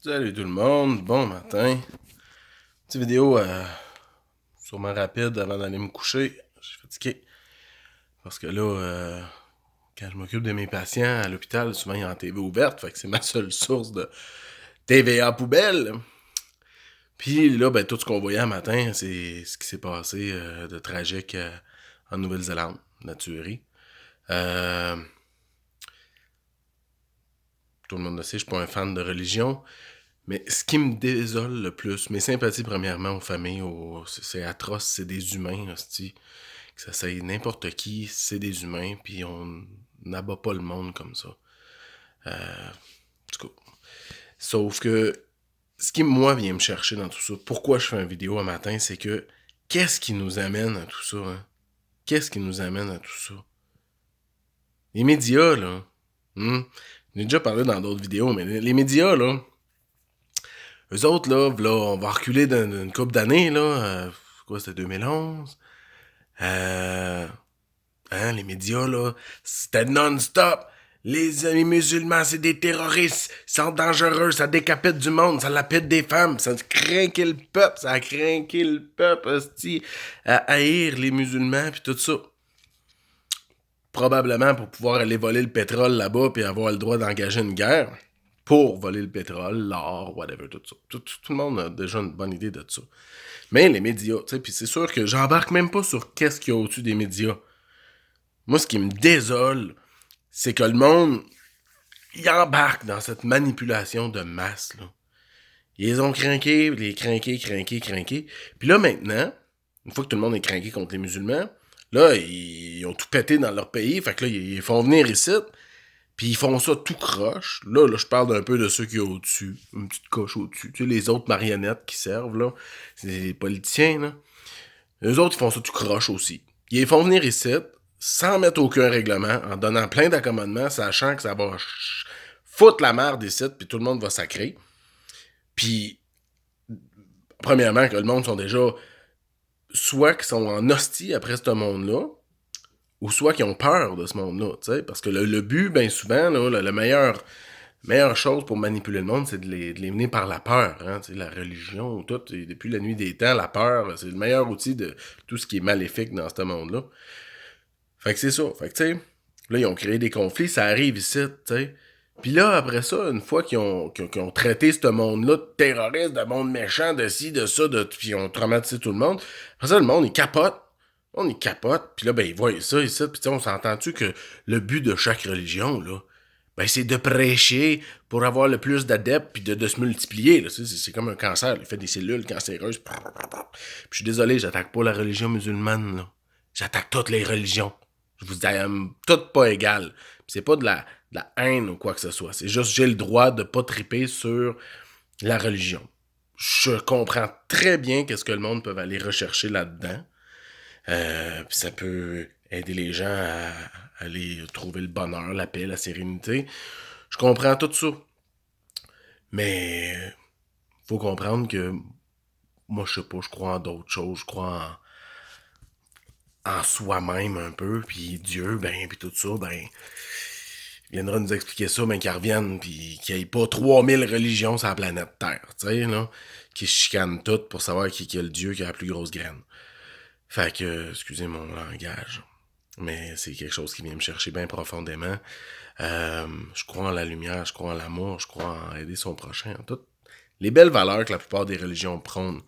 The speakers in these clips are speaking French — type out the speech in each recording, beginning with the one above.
Salut tout le monde, bon matin. Petite vidéo sûrement rapide avant d'aller me coucher. Je suis fatigué. Parce que là, quand je m'occupe de mes patients à l'hôpital, souvent il y a en TV ouverte, fait que c'est ma seule source de TVA poubelle. Puis là, ben, tout ce qu'on voyait un matin, c'est ce qui s'est passé de tragique en Nouvelle-Zélande, la tuerie. Euh, Tout le monde le sait, je suis pas un fan de religion. Mais ce qui me désole le plus, mes sympathies premièrement aux familles, c'est atroce, c'est des humains, hostie. Que ça soit n'importe qui, c'est des humains, puis on n'abat pas le monde comme ça. En tout cas. Sauf que ce qui, moi, vient me chercher dans tout ça, pourquoi je fais une vidéo un matin, c'est que qu'est-ce qui nous amène à tout ça, hein? Qu'est-ce qui nous amène à tout ça? Les médias, là. J'ai déjà parlé dans d'autres vidéos, mais les médias, là, eux autres, là, on va reculer d'une couple d'années, là. Quoi, c'était 2011? Les médias, là, c'était non-stop. Les amis musulmans, c'est des terroristes. Ils sont dangereux, ça décapite du monde, ça lapide des femmes, ça a craqué le peuple, ça a craqué le peuple, hostie, à haïr les musulmans, puis tout ça. Probablement pour pouvoir aller voler le pétrole là-bas, puis avoir le droit d'engager une guerre. Pour voler le pétrole, l'or, whatever, tout ça. Tout le monde a déjà une bonne idée de ça. Mais les médias, tu sais, puis c'est sûr que j'embarque même pas sur qu'est-ce qu'il y a au-dessus des médias. Moi, ce qui me désole, c'est que le monde, il embarque dans cette manipulation de masse, là. Ils les ont craqués, les craqués. Puis là, maintenant, une fois que tout le monde est craqué contre les musulmans, là, ils ont tout pété dans leur pays, fait que là, ils font venir ici, puis ils font ça tout croche. Là, je parle d'un peu de ceux qui ont au-dessus, une petite coche au-dessus. Tu sais, les autres marionnettes qui servent, là, c'est les politiciens, là. Eux autres, ils font ça tout croche aussi. Ils les font venir ici, sans mettre aucun règlement, en donnant plein d'accommodements, sachant que ça va foutre la merde ici, puis tout le monde va sacrer. Puis, premièrement, que le monde sont déjà soit qu'ils sont en hostie après ce monde-là, ou soit qu'ils ont peur de ce monde-là, tu sais, parce que le but, bien souvent, là, la meilleure chose pour manipuler le monde, c'est de les mener par la peur, hein, tu sais, la religion, tout, et depuis la nuit des temps, la peur, c'est le meilleur outil de tout ce qui est maléfique dans ce monde-là. Fait que c'est ça, fait que tu sais, là, ils ont créé des conflits, ça arrive ici, tu sais. Puis là, après ça, une fois qu'ils ont traité ce monde-là de terroriste, de monde méchant, de ci, de ça, puis ils ont traumatisé tout le monde, après ça, le monde, il capote. On y capote, puis là, ben, ils voient ça, puis tu sais, on s'entend-tu que le but de chaque religion, là, ben, c'est de prêcher pour avoir le plus d'adeptes, puis de se multiplier, là, c'est comme un cancer, il fait des cellules cancéreuses, puis je suis désolé, j'attaque pas la religion musulmane, là. J'attaque toutes les religions. Je vous aime toutes pas égales. Puis c'est pas de la haine ou quoi que ce soit, c'est juste j'ai le droit de pas triper sur la religion. Je comprends très bien qu'est-ce que le monde peut aller rechercher là-dedans. Puis ça peut aider les gens à aller trouver le bonheur, la paix, la sérénité. Je comprends tout ça. Mais faut comprendre que moi, je sais pas, je crois en d'autres choses. Je crois en soi-même un peu. Puis Dieu, ben, puis tout ça, ben, il viendra nous expliquer ça, ben, qu'il revienne, puis qu'il n'y ait pas 3000 religions sur la planète Terre, tu sais, là, qui se chicanent toutes pour savoir qui est le Dieu qui a la plus grosse graine. Fait que, excusez mon langage, mais c'est quelque chose qui vient me chercher bien profondément. Je crois en la lumière, je crois en l'amour, je crois en aider son prochain, en toutes les belles valeurs que la plupart des religions prônent.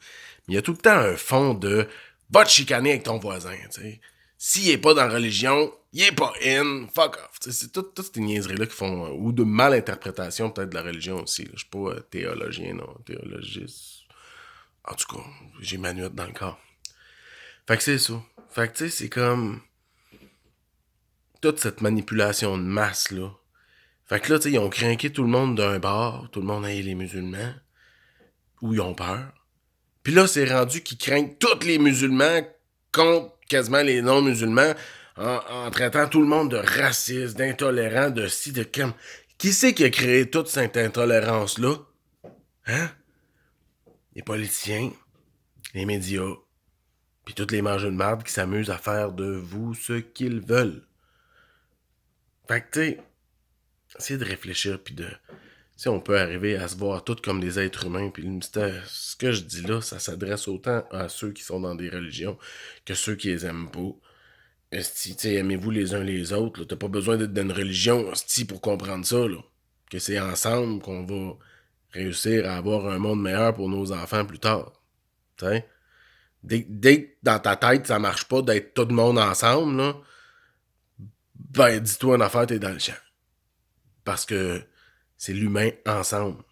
Mais il y a tout le temps un fond de va te chicaner avec ton voisin, tu sais. S'il est pas dans la religion, il est pas in, fuck off. T'sais, c'est toutes ces niaiseries-là qui font, ou de malinterprétation peut-être de la religion aussi. Là. Je suis pas théologien, non, théologiste. En tout cas, j'ai ma nuette dans le corps. Fait que c'est ça. Fait que tu sais, c'est comme toute cette manipulation de masse, là. Fait que là, tu sais, ils ont craqué tout le monde d'un bord, tout le monde haït les musulmans, ou ils ont peur. Puis là, c'est rendu qu'ils craignent tous les musulmans contre quasiment les non-musulmans en traitant tout le monde de raciste, d'intolérant, de ci, de comme. Qui c'est qui a créé toute cette intolérance-là? Hein? Les politiciens, les médias, puis toutes les mangeurs de marde qui s'amusent à faire de vous ce qu'ils veulent. Fait que, tu sais, essayez de réfléchir, puis de on peut arriver à se voir tous comme des êtres humains, puis ce que je dis là, ça s'adresse autant à ceux qui sont dans des religions que ceux qui les aiment pas. Esti, aimez-vous les uns les autres, là. T'as pas besoin d'être dans une religion, esti, pour comprendre ça, là. Que c'est ensemble qu'on va réussir à avoir un monde meilleur pour nos enfants plus tard. T'sais? Dès que dans ta tête, ça marche pas d'être tout le monde ensemble, là, ben dis-toi une affaire, t'es dans le champ. Parce que c'est l'humain ensemble.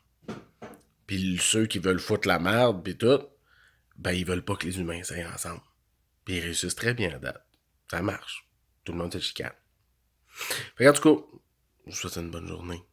Puis ceux qui veulent foutre la merde, pis tout, ben ils veulent pas que les humains soient ensemble. Puis ils réussissent très bien à date. Ça marche. Tout le monde se chicane. Fait en tout cas, je vous souhaite une bonne journée.